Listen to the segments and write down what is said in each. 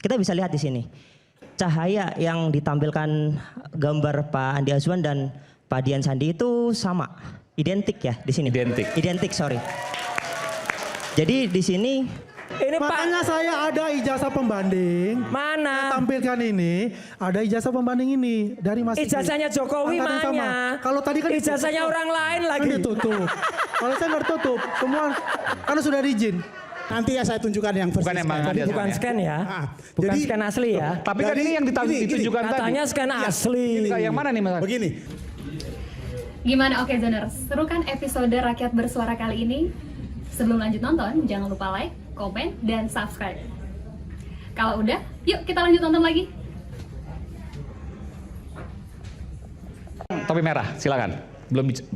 kita bisa lihat di sini. Cahaya yang ditampilkan gambar Pak Andi Azwan dan Pak Dian Sandi itu sama, identik ya di sini. Identik, sorry. Jadi di sini ini makanya Pak, saya ada ijazah pembanding. mana? Tampilkan ini, ada ijazah pembanding ini dari Mas. Ijazahnya Jokowi mana? Kalau tadi kan ijazahnya orang lain lagi. Kan ditutup. Kalau saya nggak tutup, semua karena sudah diizin. Nanti ya saya tunjukkan yang versi Bukan yang Bang Andi Azwan Bukan ya? scan ya. Jadi, Bukan scan asli ya. Tapi kan ini yang ditunjukkan tadi. Katanya scan asli. Yang mana nih Mas? Begini. Gimana Oke Zoners? Seru kan episode Rakyat Bersuara kali ini? Sebelum lanjut nonton, jangan lupa like, komen, dan subscribe. Kalau udah, yuk kita lanjut nonton lagi. Topi merah, silakan.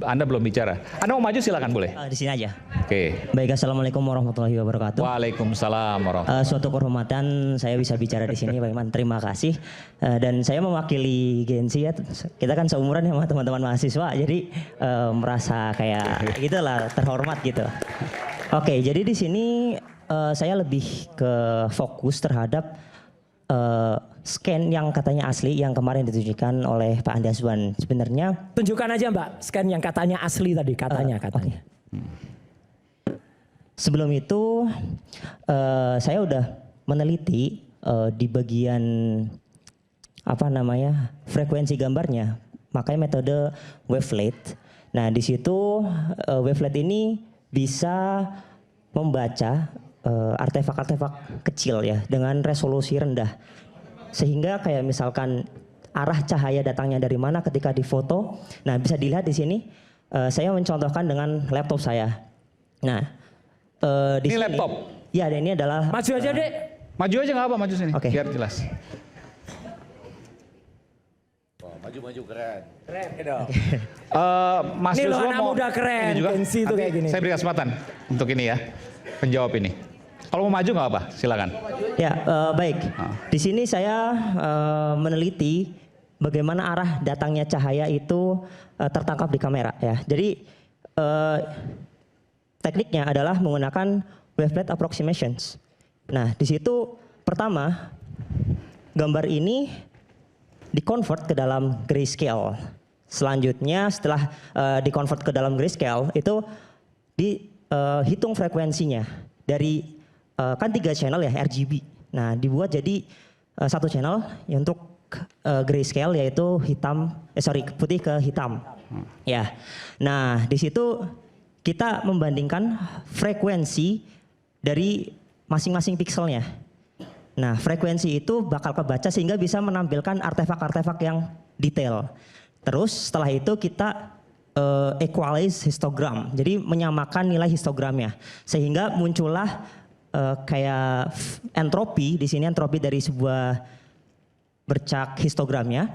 Anda belum bicara. Anda mau maju silakan boleh. di sini aja. Oke. Baik, assalamualaikum warahmatullahi wabarakatuh. Waalaikumsalam warahmatullahi Suatu kehormatan saya bisa bicara di sini, Pak Iman. Terima kasih. Dan saya mewakili Gensi ya. Kita kan seumuran ya sama teman-teman mahasiswa, jadi merasa kayak gitulah terhormat gitu. Oke, jadi di sini saya lebih ke fokus terhadap scan yang katanya asli yang kemarin ditunjukkan oleh Pak Andi Azwan. Sebenarnya Tunjukkan aja Mbak, scan yang katanya asli tadi, katanya. Okay. Sebelum itu saya udah meneliti di bagian apa namanya frekuensi gambarnya, makanya metode wavelet. Nah di situ wavelet ini bisa membaca artefak-artefak kecil ya dengan resolusi rendah, sehingga kayak misalkan arah cahaya datangnya dari mana ketika difoto. Nah bisa dilihat di sini. Saya mencontohkan dengan laptop saya. Nah di Ini sini, laptop? Ya, ini adalah. Maju aja dek. Maju aja nggak apa, maju sini. Oke. Biar jelas. Maju keren. Keren gitu. Mas Ini loh Joshua anak mau muda keren, ini juga. Gensi itu kayak gini. Saya beri kesempatan untuk ini ya, penjawab ini. Kalau mau maju nggak apa, silakan. Ya, baik. Di sini saya meneliti bagaimana arah datangnya cahaya itu tertangkap di kamera ya. Jadi tekniknya adalah menggunakan wavelet approximations. Nah, di situ pertama gambar ini di-convert ke dalam grayscale. Selanjutnya setelah di-convert ke dalam grayscale itu dihitung frekuensinya dari kan 3 channel ya RGB. Nah, dibuat jadi satu channel ya untuk grayscale yaitu putih ke hitam. Ya. Nah, di situ kita membandingkan frekuensi dari masing-masing pikselnya. Nah, frekuensi itu bakal kebaca sehingga bisa menampilkan artefak-artefak yang detail. Terus setelah itu kita equalize histogram. Jadi menyamakan nilai histogramnya sehingga muncullah kayak entropi. Di sini entropi dari sebuah bercak histogramnya.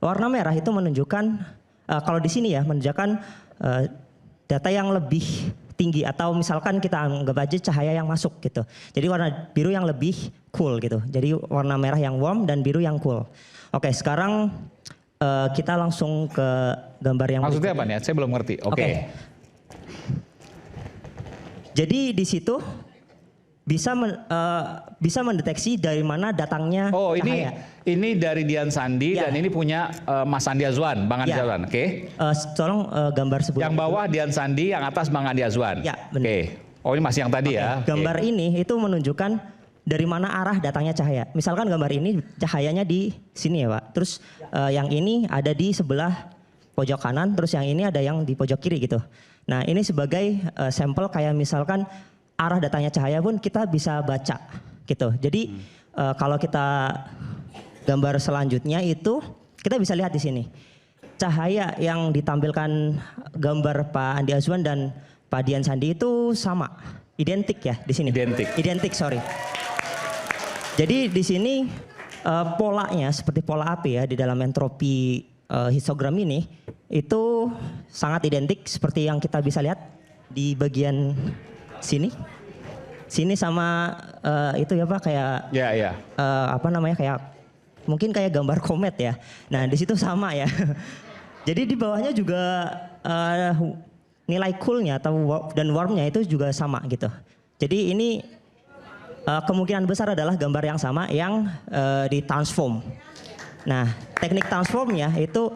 Warna merah itu menunjukkan kalau di sini ya menunjukkan data yang lebih tinggi atau misalkan kita anggap aja cahaya yang masuk gitu. Jadi warna biru yang lebih cool gitu. Jadi warna merah yang warm dan biru yang cool. Oke, sekarang kita langsung ke gambar yang Maksudnya apa nih? Saya belum ngerti. Oke. Jadi di situ bisa mendeteksi dari mana datangnya cahaya. Ini dari Dian Sandi dan ini punya Mas Andi Azwan, Bang Andi Azwan. Oke. Tolong gambar sebelumnya. Yang bawah Dian Sandi, yang atas Bang Andi Azwan. Ya, benar. Oke. Oh, ini masih yang tadi ya. Gambar ini itu menunjukkan dari mana arah datangnya cahaya. Misalkan gambar ini cahayanya di sini ya, Pak. Terus yang ini ada di sebelah pojok kanan, terus yang ini ada yang di pojok kiri gitu. Nah, ini sebagai sampel kayak misalkan arah datangnya cahaya pun kita bisa baca gitu. Jadi kalau kita gambar selanjutnya itu kita bisa lihat di sini. Cahaya yang ditampilkan gambar Pak Andi Azwan dan Pak Dian Sandi itu sama, identik ya di sini. Identik, sorry. Jadi di sini polanya seperti pola api ya di dalam entropi histogram ini itu sangat identik seperti yang kita bisa lihat di bagian sini. Sini sama itu ya Pak kayak apa namanya kayak mungkin kayak gambar komet ya. Nah, di situ sama ya. Jadi di bawahnya juga nilai coolnya atau dan warmnya itu juga sama gitu. Jadi ini kemungkinan besar adalah gambar yang sama yang ditransform. Nah, teknik transformnya itu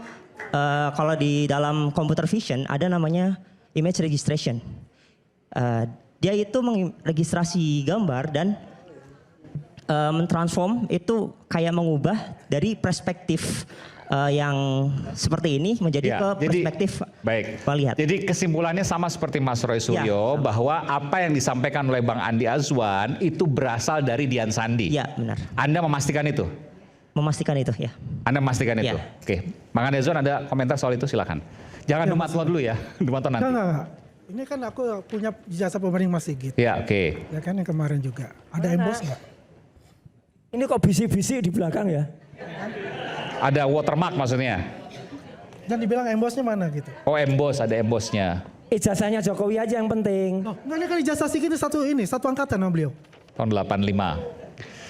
kalau di dalam computer vision ada namanya image registration. Dia itu meregistrasi gambar dan mentransform itu kayak mengubah dari perspektif yang seperti ini menjadi ke perspektif melihat. Jadi kesimpulannya sama seperti Mas Roy Suryo bahwa apa yang disampaikan oleh Bang Andi Azwan itu berasal dari Dian Sandi. Iya, benar. Anda memastikan itu? Memastikan itu, ya. Anda memastikan itu? Oke. Bang Andi Azwan ada komentar soal itu, silakan. Jangan Dumatlo dulu ya, Dumatlo nanti. Enggak. Ini kan aku punya jasa pembanding Mas Sigit. Ya, oke. Ya kan yang kemarin juga. Ada emboss nggak? Ini kok bisi-bisi di belakang ya? Ada watermark maksudnya? Dan dibilang embossnya mana gitu. Oh, emboss, ada embossnya. Ijazahnya Jokowi aja yang penting. Loh, enggak, ini kan ijazah Sigit satu angkatan sama beliau. Tahun 85.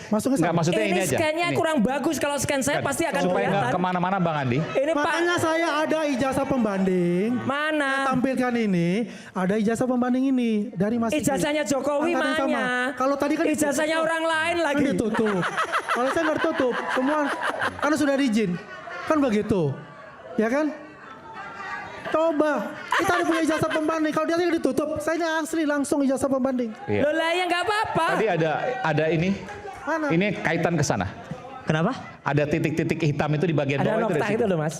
Masuknya Enggak, sama. maksudnya ini aja. Scan-nya Ini. kurang bagus, kalau scan saya pasti akan Supaya nggak kelihatan. kemana-mana Bang Andi. Ini Pak, Makanya saya ada ijazah pembanding. mana? Tampilkan ini, ada ijazah pembanding ini dari Mas Sigit. Ijazahnya Jokowi Angkatan yang sama. mana? Kalau tadi kan Ijazahnya ditutup. orang lain Kan lagi. ditutup. Kalau saya nggak tutup, semua karena sudah diizin. Kan begitu. Ya kan? Coba, kita ada punya ijazah pembanding. Kalau dia ditutup, saya ini asli langsung ijazah pembanding. Iya. Loh lah ya nggak apa-apa. Tadi ada ini. Mana? Ini kaitan ke sana. Kenapa? Ada titik-titik hitam itu di bagian Ada bawah itu noktah dari itu situ. loh Mas.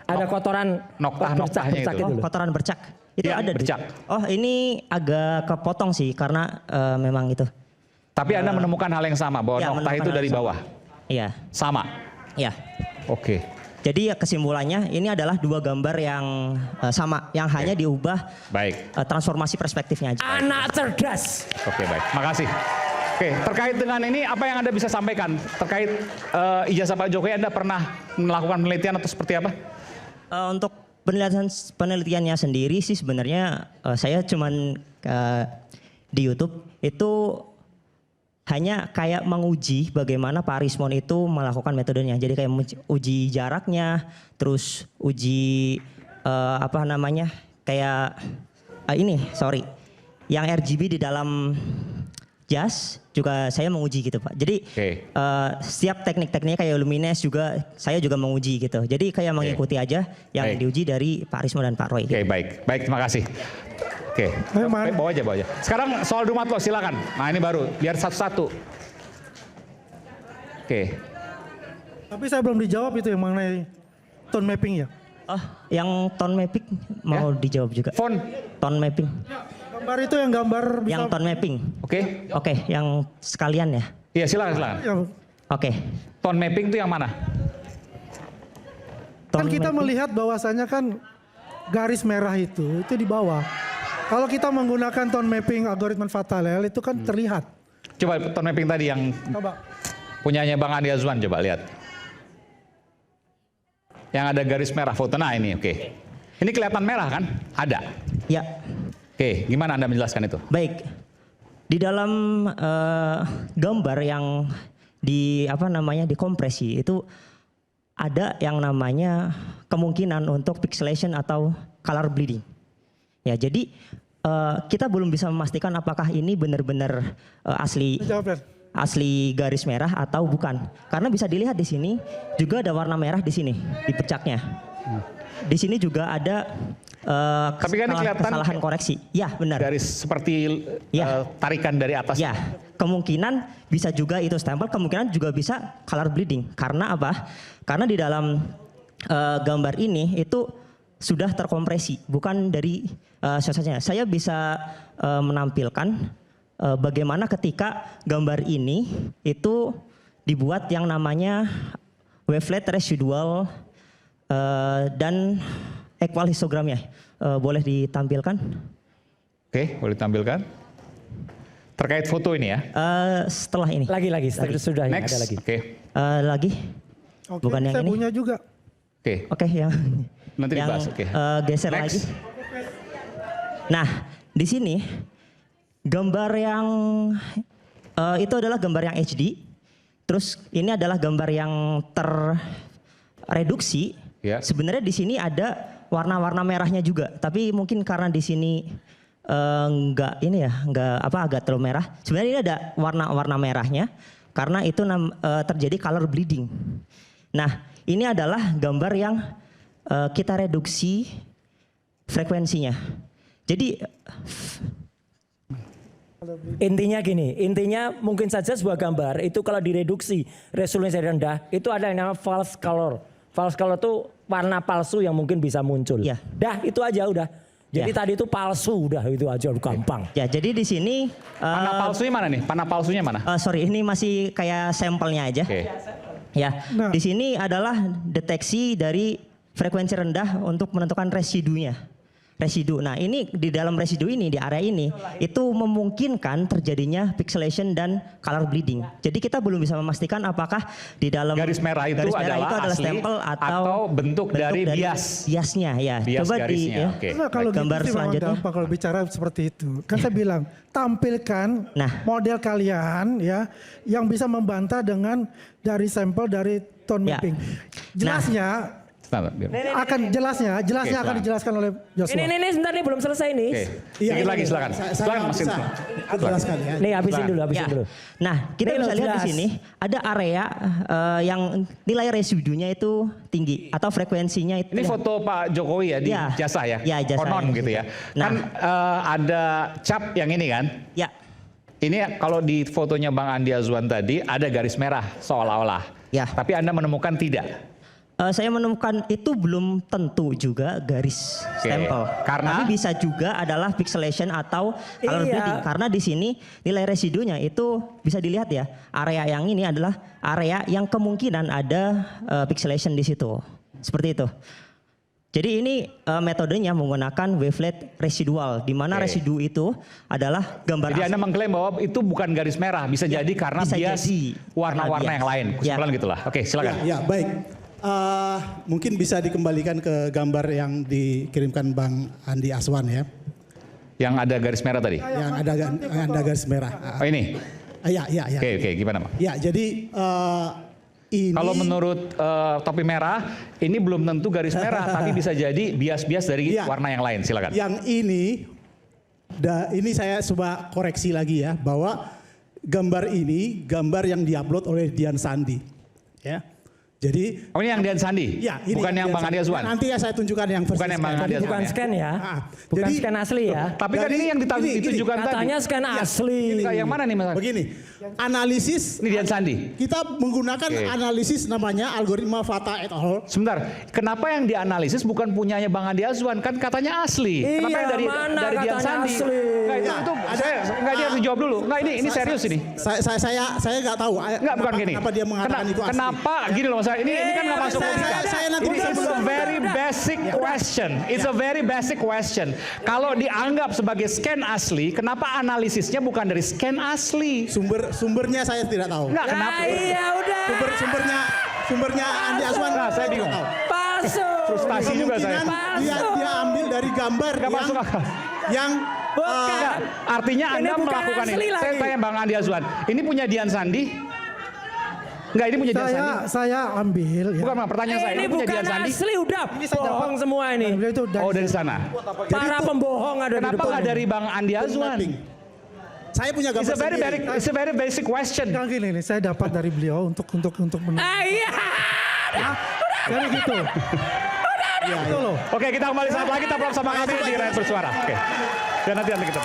Ada kotoran Noktah-noktahnya bercak-bercak itu. Oh, loh. kotoran bercak. Itu Iya, ada. bercak. Oh, ini agak kepotong sih karena memang itu. Tapi Anda menemukan hal yang sama bahwa Ya, noktah menemukan itu hal dari yang sama. bawah. Iya, Sama. iya. Oke. Jadi ya kesimpulannya ini adalah dua gambar yang sama, yang hanya diubah Baik. transformasi perspektifnya aja. Anak cerdas. Oke, baik. Makasih. Oke, terkait dengan ini apa yang Anda bisa sampaikan terkait ijazah Pak Jokowi? Anda pernah melakukan penelitian atau seperti apa? Untuk penelitiannya sendiri sih sebenarnya saya cuman di YouTube itu hanya kayak menguji bagaimana Pak Rismon itu melakukan metodenya. Jadi kayak uji jaraknya, terus uji kayak yang RGB di dalam jas juga saya menguji gitu Pak. Jadi setiap teknik-tekniknya kayak luminance juga saya juga menguji gitu. Jadi kayak mengikuti aja yang diuji dari Pak Rismon dan Pak Roy. Oke, baik. Baik, terima kasih. Oke, bawa aja. Sekarang soal Dumatlo silakan. Nah ini baru, biar satu-satu. Oke. Tapi saya belum dijawab itu yang mengenai tone mapping ya. Oh, yang tone mapping mau dijawab juga. Font. Tone mapping. Gambar itu yang gambar bisa. Yang tone mapping. Oke. Oke, yang sekalian ya. Iya silakan. Ya, Oke. Tone mapping itu yang mana? kan Tone kita mapping. melihat bahwasannya kan garis merah itu di bawah. Kalau kita menggunakan tone mapping algoritma Vatalel itu kan terlihat. Coba tone mapping tadi yang Coba. punyanya Bang Andi Azwan, coba lihat. Yang ada garis merah foto. Nah ini, oke. Ini kelihatan merah kan? Ada. Ya, Oke, gimana Anda menjelaskan itu? baik. Di dalam gambar yang dikompresi itu ada yang namanya kemungkinan untuk pixelation atau color bleeding. Ya, jadi kita belum bisa memastikan apakah ini benar-benar Jawab, Ren. asli garis merah atau bukan. Karena bisa dilihat di sini juga ada warna merah di sini di bercaknya. Di sini juga ada Tapi kan ini kelihatan kesalahan koreksi. Ya, benar. garis seperti tarikan dari atas. Ya, kemungkinan bisa juga itu stempel, kemungkinan juga bisa color bleeding. Karena apa? Karena di dalam gambar ini itu sudah terkompresi, bukan dari sosanya. Saya bisa menampilkan bagaimana ketika gambar ini itu dibuat yang namanya wavelet residual dan equal histogramnya. Boleh ditampilkan? Oke, boleh ditampilkan. Terkait foto ini ya. Setelah ini. Lagi sudah Next. ada lagi. Oke. Lagi. Oke, Bukan yang saya ini. punya juga. Oke. Oke, yang Nanti yang dibahas, oke. geser Next. lagi. Nah, di sini gambar yang itu adalah gambar yang HD. Terus ini adalah gambar yang terreduksi. Ya. Sebenarnya di sini ada warna-warna merahnya juga, tapi mungkin karena di sini nggak ini ya, nggak apa agak terlalu merah. Sebenarnya ini ada warna merahnya karena itu terjadi color bleeding. Nah, ini adalah gambar yang kita reduksi frekuensinya. Jadi Intinya gini, intinya mungkin saja sebuah gambar itu kalau direduksi resolusi rendah itu ada yang namanya false color. False color itu warna palsu yang mungkin bisa muncul. Ya. Dah itu aja udah. Jadi Ya. tadi itu palsu udah itu aja gampang. ya, jadi di sini Panah palsunya mana nih? Panah palsunya mana? sorry, ini masih kayak sampelnya aja. Oke. Ya, Nah. di sini adalah deteksi dari frekuensi rendah untuk menentukan residunya. Residu. Nah, ini di dalam residu ini di area ini itu memungkinkan terjadinya pixelation dan color bleeding. Jadi kita belum bisa memastikan apakah di dalam Garis merah itu adalah asli stempel atau bentuk dari bias. biasnya ya. Bias Coba garisnya, ya. oke. Nah, kalau Gambar gitu sih memang selanjutnya. gampang kalau bicara seperti itu. Kan saya bilang, tampilkan Nah. model kalian ya yang bisa membantah dengan dari sampel dari tone Ya. mapping. Jelasnya Sebentar, biar. akan jelasnya Oke, akan silakan. dijelaskan oleh Joshua. Ini sebentar nih belum selesai nih. Oke. Iya, Sedikit lagi silakan. Saya Silakan Mas bisa Indra. jelaskan ya. Nih habisin dulu, habisin Ya. dulu. Nah, kita Ini bisa loh, lihat di jelas. sini ada area yang nilai residunya itu tinggi atau frekuensinya itu Ini foto Pak Jokowi ya di Ya. jasa ya? Ya, jasa Konon ya. gitu ya. Nah. Kan ada cap yang ini kan? ya. Ini kalau di fotonya Bang Andi Azwan tadi ada garis merah seolah-olah. Ya. Tapi Anda menemukan tidak. Saya menemukan itu belum tentu juga garis Oke. stempel. Karena? Tapi bisa juga adalah pixelation atau color Iya. bleeding. Karena di sini nilai residunya itu bisa dilihat ya. Area yang ini adalah area yang kemungkinan ada pixelation di situ. Seperti itu. Jadi ini metodenya menggunakan wavelet residual, di mana Oke. residu itu adalah gambar Jadi Anda mengklaim bahwa itu bukan garis merah, bisa jadi karena bisa bias jadi. warna-warna Karena yang lain. bias. Kesimpulan Ya. gitulah. Oke, silakan. Ya, baik. Mungkin bisa dikembalikan ke gambar yang dikirimkan Bang Andi Aswan ya. Yang ada garis merah tadi. Yang ada garis merah. Oh ini. Ya. Oke, gimana Bang? Ya, jadi ini Kalau menurut topi merah, ini belum tentu garis merah, tapi bisa jadi bias-bias dari Iya. warna yang lain. Silakan. yang ini saya coba koreksi lagi ya, bahwa gambar ini gambar yang diupload oleh Dian Sandi. Ya. Jadi Oh ini yang Dian Sandi? ya, ini Bukan yang Dian Bang Andi Sandi. Azwan? Nanti ya saya tunjukkan yang versi Bukan yang Bang scan. Andi Azwan. Bukan ya? scan ya. Bukan Jadi- scan asli ya. Tapi kan ini yang ditunjukkan tadi. Katanya scan asli. Ini kayak yang mana nih Mas? Begini, analisis Ini Dian Sandi. kita menggunakan Oke. analisis namanya algoritma Fata et al. Sebentar, kenapa yang dianalisis bukan punyanya Bang Andi Azwan? Kan katanya asli. Iya, Kenapa yang mana dari Dian katanya Sandi? asli? Nggak, itu saya nggak dia harus jawab dulu. Nggak ini serius ini. Saya nggak tahu. Nggak bukan gini. Kenapa dia mengatakan itu asli? Kenapa gini loh Mas? Ini kan nggak masuk logika. saya nanti Ini bisa is a menjawab. very basic question. It's a very basic question. Kalau dianggap sebagai scan asli, kenapa analisisnya bukan dari scan asli? Sumbernya saya tidak tahu. Nggak, kenapa? Iya udah. Sumbernya Andi Aswan. Nah, saya bingung. tidak tahu. Palsu. Frustasi juga saya. Kemungkinan dia ambil dari gambar Nggak masuk akal. yang Bukan. Nggak, artinya Ini Anda bukan melakukan asli ini. Saya lagi. tanya Bang Andi Azwan, ini punya Dian Sandi? Enggak, ini punya Dian Sandi. Saya ambil ya. Bukan Bang, pertanyaan saya, Ini ini punya bukan Dian Sandi? asli udah. saya dapat. Bohong semua ini. Itu Oh, dari sana. Para pembohong ada di Kenapa depan. nggak dari Bang Andi Azwan? mapping. Saya punya gambar sendiri. It's a very basic question. Kan gini nih, saya dapat dari beliau untuk Iya. Jadi gitu. Itu loh. Oke, kita kembali saat lagi, kita sama kami di Rakyat Bersuara. Oke. Dan nanti kita